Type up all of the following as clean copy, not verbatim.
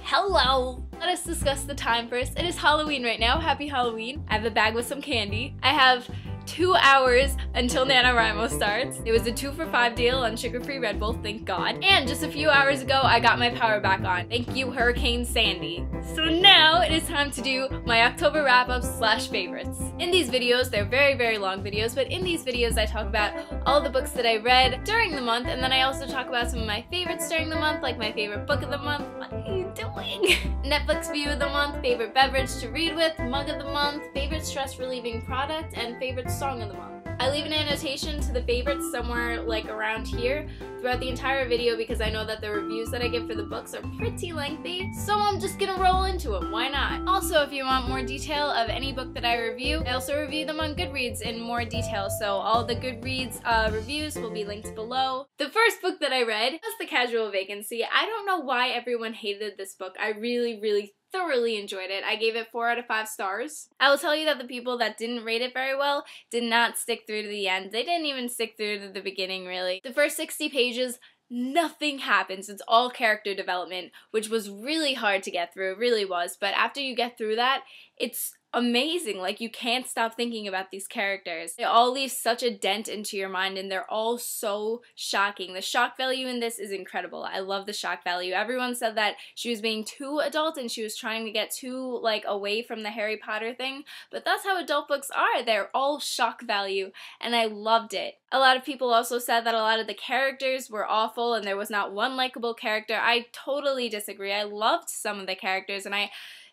Hello! Let us discuss the time first. It is Halloween right now. Happy Halloween. I have a bag with some candy. I have 2 hours until Nanowrimo starts. It was a 2 for $5 deal on sugar-free Red Bull, thank God. And just a few hours ago, I got my power back on. Thank you, Hurricane Sandy. So now it is time to do my October wrap-ups / favorites. In these videos, they're very, very long videos, but in these videos I talk about all the books that I read during the month, and then I also talk about some of my favorites during the month, like my favorite book of the month. What are you doing? Netflix view of the month, favorite beverage to read with, mug of the month, favorite stress-relieving product, and favorite song of the month. I leave an annotation to the favorites somewhere like around here throughout the entire video because I know that the reviews that I give for the books are pretty lengthy, so I'm just gonna roll into it. Why not? Also, if you want more detail of any book that I review, I also review them on GoodReads in more detail, so all the GoodReads reviews will be linked below. The first book that I read was The Casual Vacancy. I don't know why everyone hated this book. I really thoroughly enjoyed it. I gave it 4 out of 5 stars. I will tell you that the people that didn't rate it very well did not stick through to the end. They didn't even stick through to the beginning, really. The first 60 pages, nothing happens. It's all character development, which was really hard to get through. It really was. But after you get through that, it's amazing. Like, you can't stop thinking about these characters. They all leave such a dent into your mind, and they're all so shocking. The shock value in this is incredible. I love the shock value. Everyone said that she was being too adult and she was trying to get too, like, away from the Harry Potter thing, but that's how adult books are. They're all shock value, and I loved it. A lot of people also said that a lot of the characters were awful and there was not one likable character. I totally disagree. I loved some of the characters, and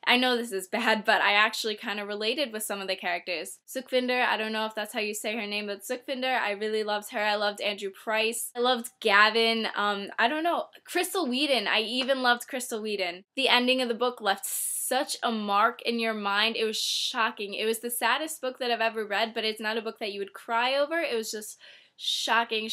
I know this is bad, but I actually kind of related with some of the characters. Sukhvinder, I don't know if that's how you say her name, but Sukhvinder, I really loved her. I loved Andrew Price. I loved Gavin. I don't know. Crystal Whedon. I even loved Crystal Whedon. The ending of the book left such a mark in your mind. It was shocking. It was the saddest book that I've ever read, but it's not a book that you would cry over. It was just shocking.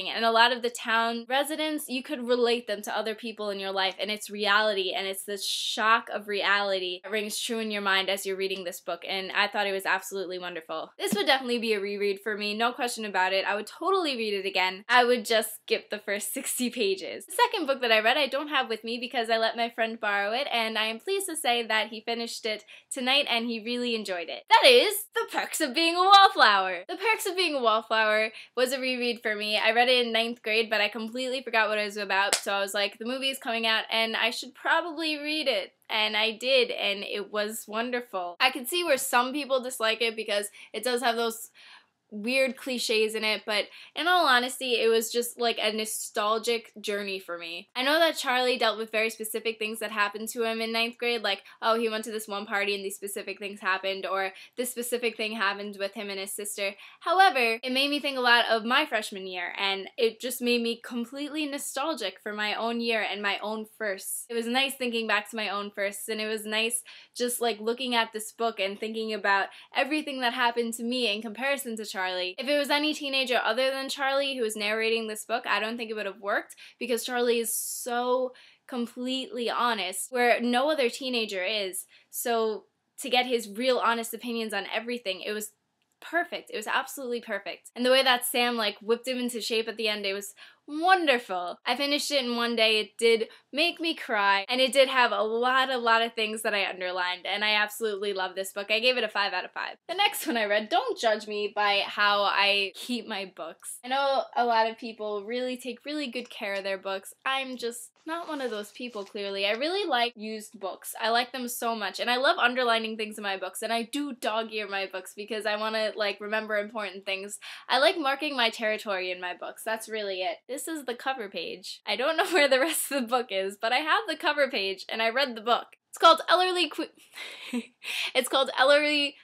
And a lot of the town residents, you could relate them to other people in your life, and it's reality, and it's the shock of reality that rings true in your mind as you're reading this book, and I thought it was absolutely wonderful. This would definitely be a reread for me, no question about it. I would totally read it again. I would just skip the first 60 pages. The second book that I read I don't have with me because I let my friend borrow it, and I am pleased to say that he finished it tonight and he really enjoyed it. That is The Perks of Being a Wallflower. The Perks of Being a Wallflower was a reread for me. I read it in 9th grade, but I completely forgot what it was about, so I was like, the movie is coming out and I should probably read it. And I did, and it was wonderful. I can see where some people dislike it because it does have those weird cliches in it, but in all honesty, it was just like a nostalgic journey for me. I know that Charlie dealt with very specific things that happened to him in 9th grade, like, oh, he went to this one party and these specific things happened, or this specific thing happened with him and his sister. However, it made me think a lot of my freshman year, and it just made me completely nostalgic for my own year and my own firsts. It was nice thinking back to my own firsts, and it was nice just like looking at this book and thinking about everything that happened to me in comparison to Charlie. If it was any teenager other than Charlie who was narrating this book, I don't think it would have worked because Charlie is so completely honest, where no other teenager is. So to get his real honest opinions on everything, it was perfect. It was absolutely perfect. And the way that Sam like whipped him into shape at the end, it was wonderful. I finished it in one day. It did make me cry, and it did have a lot of things that I underlined, and I absolutely love this book. I gave it a 5 out of 5. The next one I read, don't judge me by how I keep my books. I know a lot of people really take really good care of their books. I'm just not one of those people, clearly. I really like used books. I like them so much, and I love underlining things in my books, and I do dog-ear my books because I want to like remember important things. I like marking my territory in my books. That's really it. This is the cover page. I don't know where the rest of the book is, but I have the cover page and I read the book. It's called Ellery Queen. It's called Ellery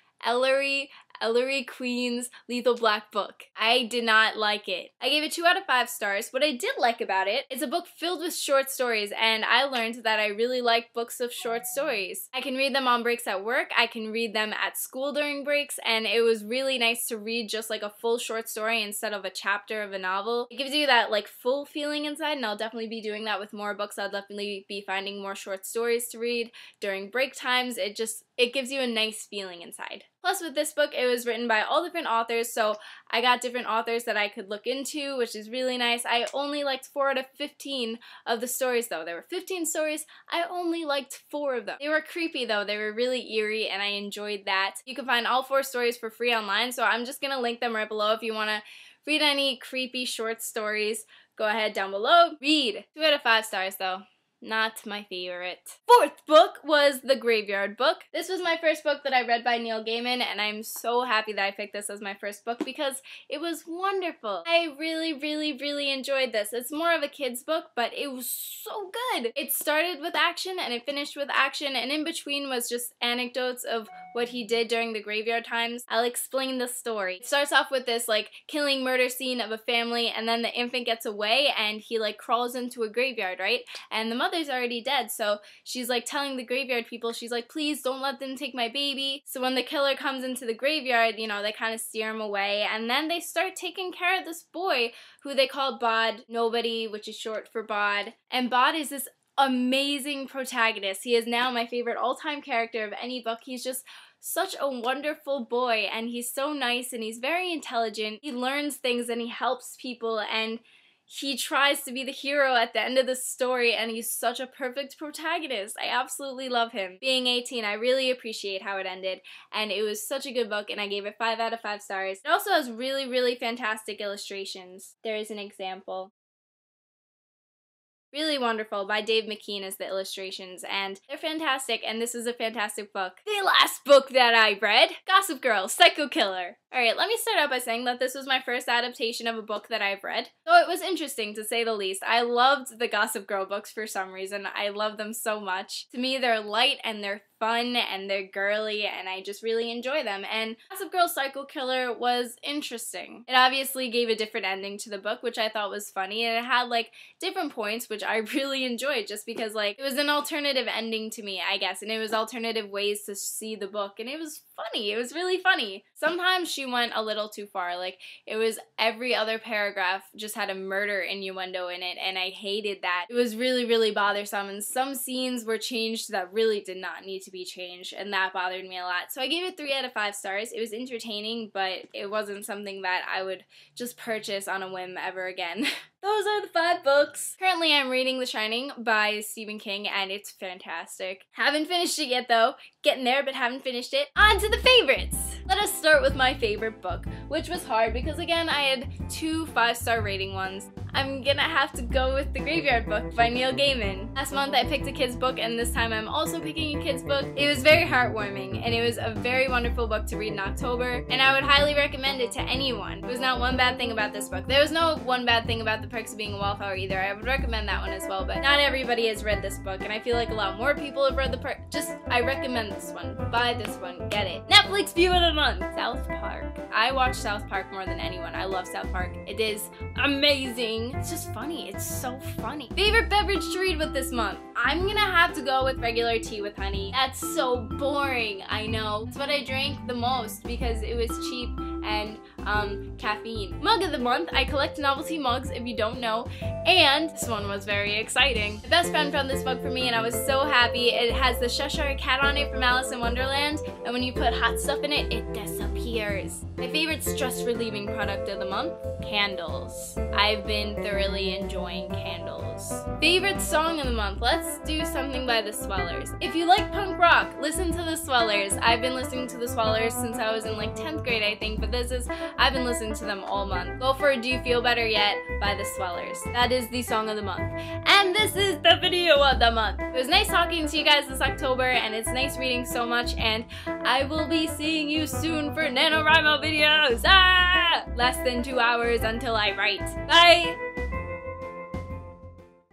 Queen's Lethal Black Book. I did not like it. I gave it 2 out of 5 stars. What I did like about it is a book filled with short stories, and I learned that I really like books of short stories. I can read them on breaks at work, I can read them at school during breaks, and it was really nice to read just like a full short story instead of a chapter of a novel. It gives you that like full feeling inside, and I'll definitely be doing that with more books. I'll definitely be finding more short stories to read during break times. It gives you a nice feeling inside. Plus with this book, it was written by all different authors, so I got different authors that I could look into, which is really nice. I only liked 4 out of 15 of the stories though. There were 15 stories, I only liked 4 of them. They were creepy though, they were really eerie, and I enjoyed that. You can find all 4 stories for free online, so I'm just gonna link them right below if you wanna read any creepy short stories. Go ahead down below, read. 2 out of 5 stars though. Not my favorite. 4th book was The Graveyard Book. This was my first book that I read by Neil Gaiman, and I'm so happy that I picked this as my first book because it was wonderful. I really enjoyed this. It's more of a kid's book, but it was so good. It started with action and it finished with action, and in between was just anecdotes of what he did during the graveyard times. I'll explain the story. It starts off with this like killing murder scene of a family, and then the infant gets away and he like crawls into a graveyard, right? And the mother's already dead, so she's like telling the graveyard people, she's like, please don't let them take my baby. So when the killer comes into the graveyard, you know, they kind of steer him away, and then they start taking care of this boy who they call Bod Nobody, which is short for Bod. And Bod is this amazing protagonist. He is now my favorite all-time character of any book. He's just such a wonderful boy, and he's so nice, and he's very intelligent. He learns things and he helps people, and he tries to be the hero at the end of the story, and he's such a perfect protagonist. I absolutely love him. Being 18, I really appreciate how it ended, and it was such a good book, and I gave it 5 out of 5 stars. It also has really fantastic illustrations. There is an example. Really wonderful by Dave McKean as the illustrations, and they're fantastic, and this is a fantastic book. The last book that I read, Gossip Girl, Psycho Killer. Alright, let me start out by saying that this was my first adaptation of a book that I've read, so it was interesting to say the least. I loved the Gossip Girl books for some reason. I love them so much. To me, they're light and they're fun and they're girly, and I just really enjoy them. And Gossip Girl Psycho Killer was interesting. It obviously gave a different ending to the book, which I thought was funny, and it had like different points, which I really enjoyed just because like it was an alternative ending to me, I guess, and it was alternative ways to see the book, and it was funny. It was really funny. Sometimes she went a little too far. Like, it was every other paragraph just had a murder innuendo in it, and I hated that. It was really bothersome, and some scenes were changed that really did not need to be changed, and that bothered me a lot. So I gave it 3 out of 5 stars. It was entertaining, but it wasn't something that I would just purchase on a whim ever again. Those are the 5 books. Currently, I'm reading The Shining by Stephen King, and it's fantastic. Haven't finished it yet, though. Getting there, but haven't finished it. On to the favorites! Let us start with my favorite book, which was hard because, again, I had 2 5-star rating ones. I'm gonna have to go with The Graveyard Book by Neil Gaiman. Last month, I picked a kid's book, and this time I'm also picking a kid's book. It was very heartwarming, and it was a very wonderful book to read in October, and I would highly recommend it to anyone. There was not one bad thing about this book. There was no one bad thing about The Perks of Being a Wallflower either. I would recommend that one as well, but not everybody has read this book, and I feel like a lot more people have read The Perks. I recommend this one. Buy this one. Get it. Netflix View of the Month. South Park. I watch South Park more than anyone. I love South Park. It is amazing. It's just funny. It's so funny. Favorite beverage to read with this month? I'm gonna have to go with regular tea with honey. That's so boring, I know. It's what I drank the most because it was cheap and caffeine. Mug of the month. I collect novelty mugs if you don't know, and this one was very exciting. The best friend found this mug for me and I was so happy. It has the Cheshire Cat on it from Alice in Wonderland, and when you put hot stuff in it, it disappears. My favorite stress relieving product of the month? Candles. I've been thoroughly enjoying candles. Favorite song of the month? Let's do something by the Swellers. If you like punk rock, listen to the Swellers. I've been listening to the Swellers since I was in like 10th grade, I think, but I've been listening to them all month. Go for Do You Feel Better Yet by the Swellers. That is the song of the month. And this is the video of the month. It was nice talking to you guys this October, and it's nice reading so much, and I will be seeing you soon for NaNoWrimo videos. Less than 2 hours until I write. Bye!